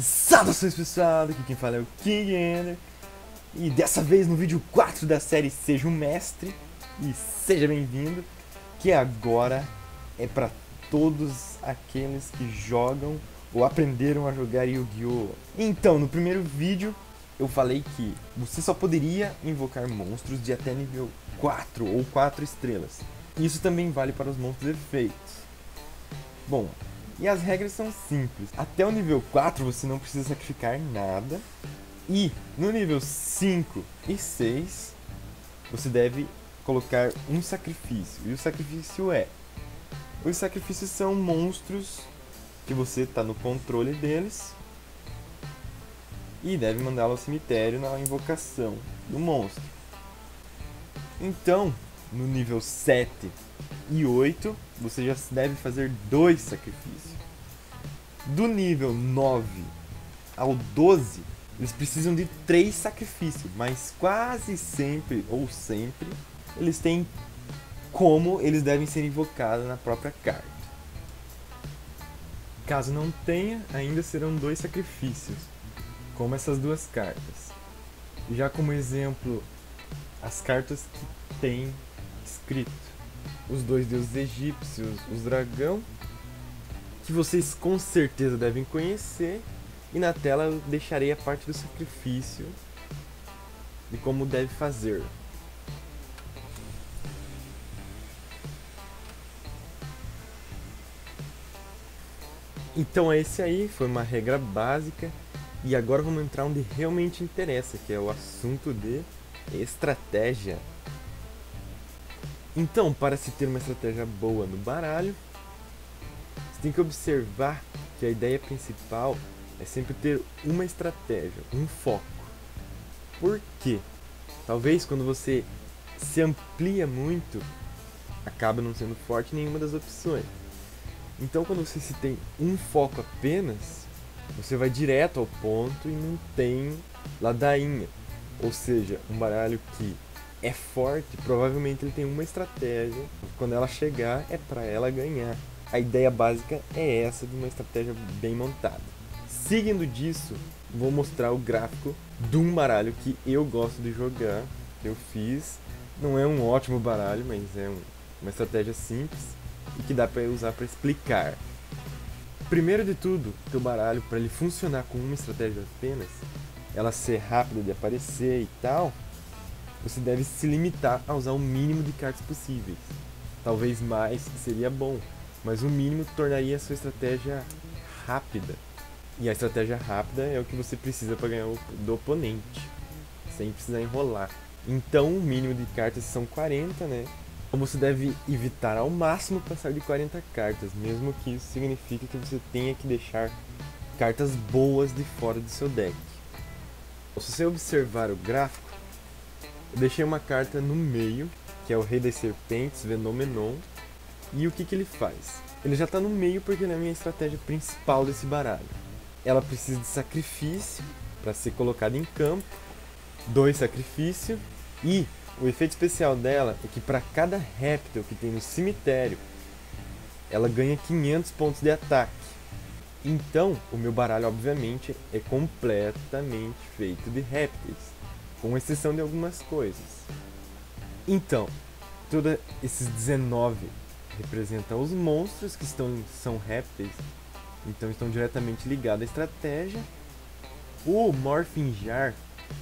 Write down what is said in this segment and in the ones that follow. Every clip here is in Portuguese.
Saudações pessoal, aqui quem fala é o King Ender. E dessa vez no vídeo 4 da série Seja um Mestre e seja bem-vindo, que agora é para todos aqueles que jogam ou aprenderam a jogar Yu-Gi-Oh! Então, no primeiro vídeo eu falei que você só poderia invocar monstros de até nível 4 ou 4 estrelas. Isso também vale para os monstros efeitos. Bom, e as regras são simples. Até o nível 4 você não precisa sacrificar nada. E no nível 5 e 6 você deve colocar um sacrifício. E o sacrifício é... Os sacrifícios são monstros que você está no controle deles e deve mandá-lo ao cemitério na invocação do monstro. Então, no nível 7 e 8, você já deve fazer 2 sacrifícios. Do nível 9 ao 12, eles precisam de 3 sacrifícios, mas quase sempre, ou sempre, eles têm como eles devem ser invocados na própria carta. Caso não tenha, ainda serão 2 sacrifícios, como essas duas cartas. Já como exemplo, as cartas que tem escrito os 2 deuses egípcios, os dragão, que vocês com certeza devem conhecer, e na tela eu deixarei a parte do sacrifício de como deve fazer. Então esse aí foi uma regra básica, e agora vamos entrar onde realmente interessa, que é o assunto de estratégia. Então, para se ter uma estratégia boa no baralho, você tem que observar que a ideia principal é sempre ter uma estratégia, um foco. Por quê? Talvez quando você se amplia muito, acaba não sendo forte em nenhuma das opções. Então quando você se tem um foco apenas, você vai direto ao ponto e não tem ladainha. Ou seja, um baralho que é forte, provavelmente ele tem uma estratégia, quando ela chegar é para ela ganhar. A ideia básica é essa de uma estratégia bem montada. Seguindo disso, vou mostrar o gráfico de um baralho que eu gosto de jogar, que eu fiz. Não é um ótimo baralho, mas é uma estratégia simples e que dá para usar para explicar. Primeiro de tudo, o teu baralho, para ele funcionar com uma estratégia apenas, ela ser rápida de aparecer e tal, você deve se limitar a usar o mínimo de cartas possíveis. Talvez mais seria bom, mas o mínimo tornaria a sua estratégia rápida. E a estratégia rápida é o que você precisa para ganhar do oponente, sem precisar enrolar. Então o mínimo de cartas são 40, né? Então você deve evitar ao máximo passar de 40 cartas, mesmo que isso signifique que você tenha que deixar cartas boas de fora do seu deck. Se você observar o gráfico, eu deixei uma carta no meio, que é o Rei das Serpentes, Venomenon. E o que ele faz? Ele já está no meio porque ele é a minha estratégia principal desse baralho. Ela precisa de sacrifício para ser colocada em campo, 2 sacrifícios, e o efeito especial dela é que para cada réptil que tem no cemitério, ela ganha 500 pontos de ataque. Então, o meu baralho obviamente é completamente feito de répteis, com exceção de algumas coisas. Então, todos esses 19 representam os monstros que são répteis, então estão diretamente ligados à estratégia. O Morphing Jar,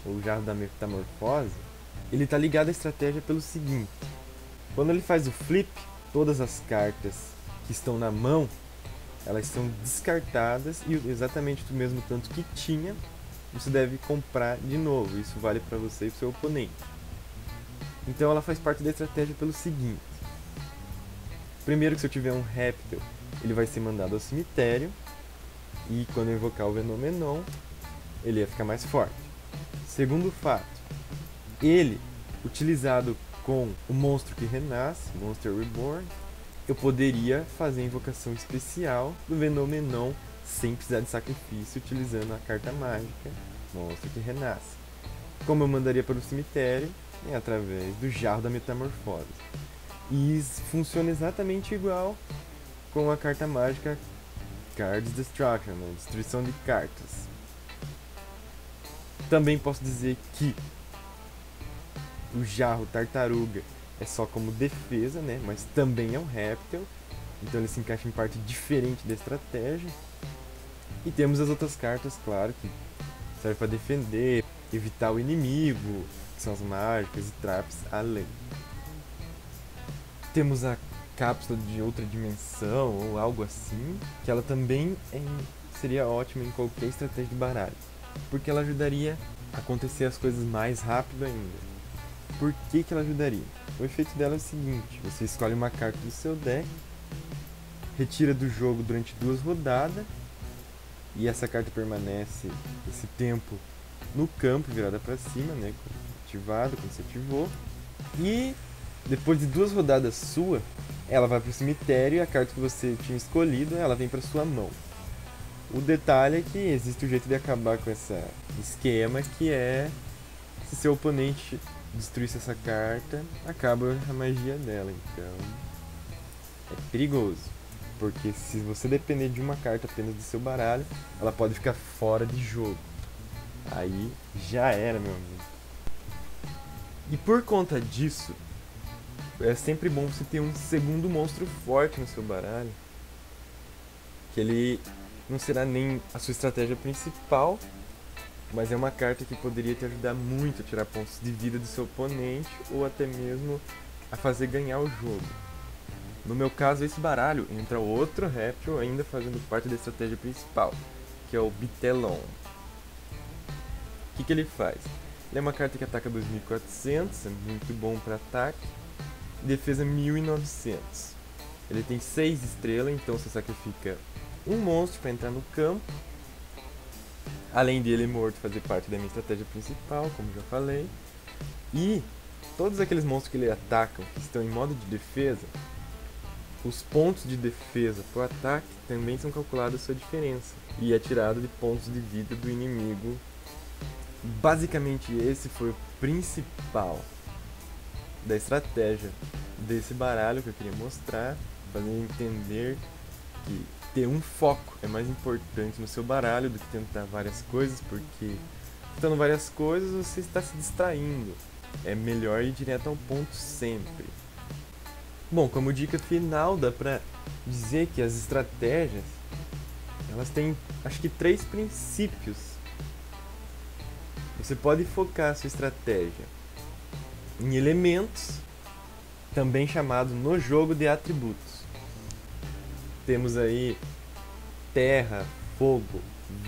ou Jarro da Metamorfose, ele está ligado à estratégia pelo seguinte: quando ele faz o flip, todas as cartas que estão na mão, elas são descartadas e exatamente do mesmo tanto que tinha, você deve comprar de novo. Isso vale para você e para o seu oponente. Então ela faz parte da estratégia pelo seguinte: primeiro, que se eu tiver um réptil, ele vai ser mandado ao cemitério, e quando eu invocar o Venomenon, ele ia ficar mais forte. Segundo fato, ele, utilizado com o monstro que renasce, Monster Reborn, eu poderia fazer a invocação especial do Venomenon sem precisar de sacrifício, utilizando a carta mágica, Monstro que Renasce. Como eu mandaria para o cemitério, através do Jarro da Metamorfose. E funciona exatamente igual com a carta mágica Cards Destruction, né? Destruição de cartas. Também posso dizer que o Jarro Tartaruga é só como defesa, né? Mas também é um réptil, então ele se encaixa em parte diferente da estratégia. E temos as outras cartas, claro, que servem para defender, evitar o inimigo, que são as mágicas e traps além. Temos a cápsula de outra dimensão ou algo assim, que ela também seria ótima em qualquer estratégia de baralho, porque ela ajudaria a acontecer as coisas mais rápido ainda. Por que ela ajudaria? O efeito dela é o seguinte: você escolhe uma carta do seu deck, retira do jogo durante 2 rodadas, e essa carta permanece esse tempo no campo, virada para cima, né, ativada, quando você ativou, e depois de 2 rodadas sua, ela vai para o cemitério e a carta que você tinha escolhido, ela vem para sua mão. O detalhe é que existe um jeito de acabar com esse esquema, que é se seu oponente destruísse essa carta, acaba a magia dela. Então é perigoso, porque se você depender de uma carta apenas do seu baralho, ela pode ficar fora de jogo. Aí já era, meu amigo. E por conta disso, é sempre bom você ter um segundo monstro forte no seu baralho, que ele não será nem a sua estratégia principal, mas é uma carta que poderia te ajudar muito a tirar pontos de vida do seu oponente, ou até mesmo a fazer ganhar o jogo. No meu caso, esse baralho entra outro réptil ainda fazendo parte da estratégia principal, que é o Bitelon. O que ele faz? Ele é uma carta que ataca 2400, é muito bom para ataque, e defesa 1900. Ele tem 6 estrelas, então você sacrifica um monstro para entrar no campo. Além dele morto fazer parte da minha estratégia principal, como já falei. E todos aqueles monstros que ele atacam, que estão em modo de defesa, os pontos de defesa pro ataque também são calculados a sua diferença, e é tirado de pontos de vida do inimigo. Basicamente esse foi o principal da estratégia desse baralho que eu queria mostrar, fazer entender que ter um foco é mais importante no seu baralho do que tentar várias coisas, porque tentando várias coisas você está se distraindo. É melhor ir direto ao ponto sempre. Bom, como dica final, dá pra dizer que as estratégias, elas têm, acho que 3 princípios. Você pode focar a sua estratégia em elementos, também chamado no jogo de atributos. Temos aí terra, fogo,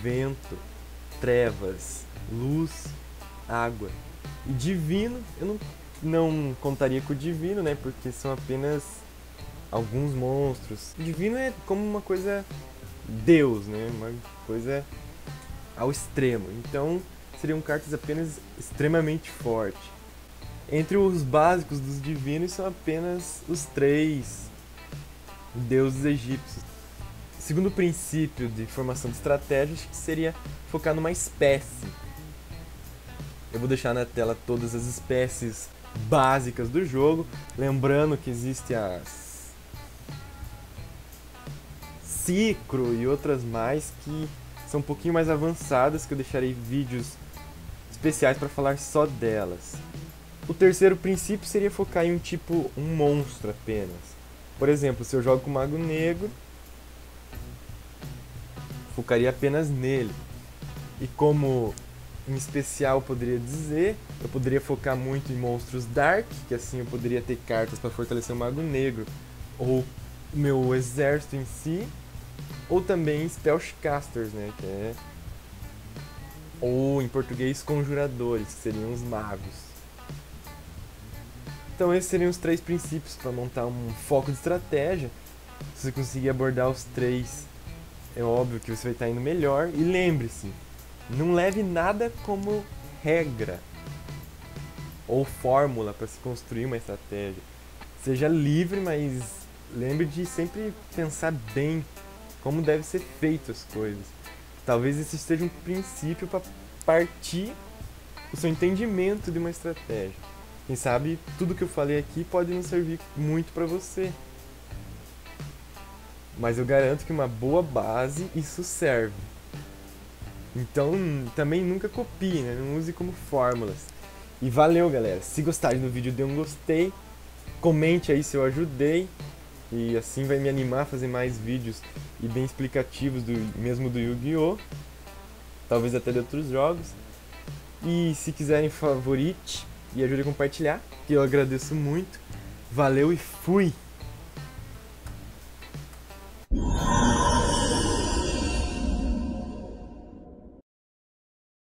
vento, trevas, luz, água. E divino, eu não contaria com o divino, né? Porque são apenas alguns monstros. O divino é como uma coisa Deus, né? Uma coisa ao extremo. Então seriam cartas apenas extremamente fortes. Entre os básicos dos divinos são apenas os 3 deuses egípcios. O segundo princípio de formação de estratégias seria focar numa espécie. Eu vou deixar na tela todas as espécies básicas do jogo, lembrando que existe as Cicro e outras mais que são um pouquinho mais avançadas, que eu deixarei vídeos especiais para falar só delas. O terceiro princípio seria focar em um monstro apenas. Por exemplo, se eu jogo com o Mago Negro, focaria apenas nele. E como em especial eu poderia dizer, eu poderia focar muito em monstros Dark, que assim eu poderia ter cartas para fortalecer o Mago Negro, ou o meu exército em si, ou também Spellcasters, né, que é, ou em português Conjuradores, que seriam os magos. Então esses seriam os 3 princípios para montar um foco de estratégia. Se você conseguir abordar os 3, é óbvio que você vai estar indo melhor. E lembre-se, não leve nada como regra ou fórmula para se construir uma estratégia. Seja livre, mas lembre de sempre pensar bem como deve ser feito as coisas. Talvez esse seja um princípio para partir o seu entendimento de uma estratégia. Quem sabe tudo que eu falei aqui pode não servir muito para você. Mas eu garanto que uma boa base isso serve. Então também nunca copie, né? Não use como fórmulas. E valeu, galera. Se gostarem do vídeo, dê um gostei. Comente aí se eu ajudei. E assim vai me animar a fazer mais vídeos e bem explicativos mesmo do Yu-Gi-Oh! Talvez até de outros jogos. E se quiserem, favorite e ajude a compartilhar, que eu agradeço muito. Valeu e fui!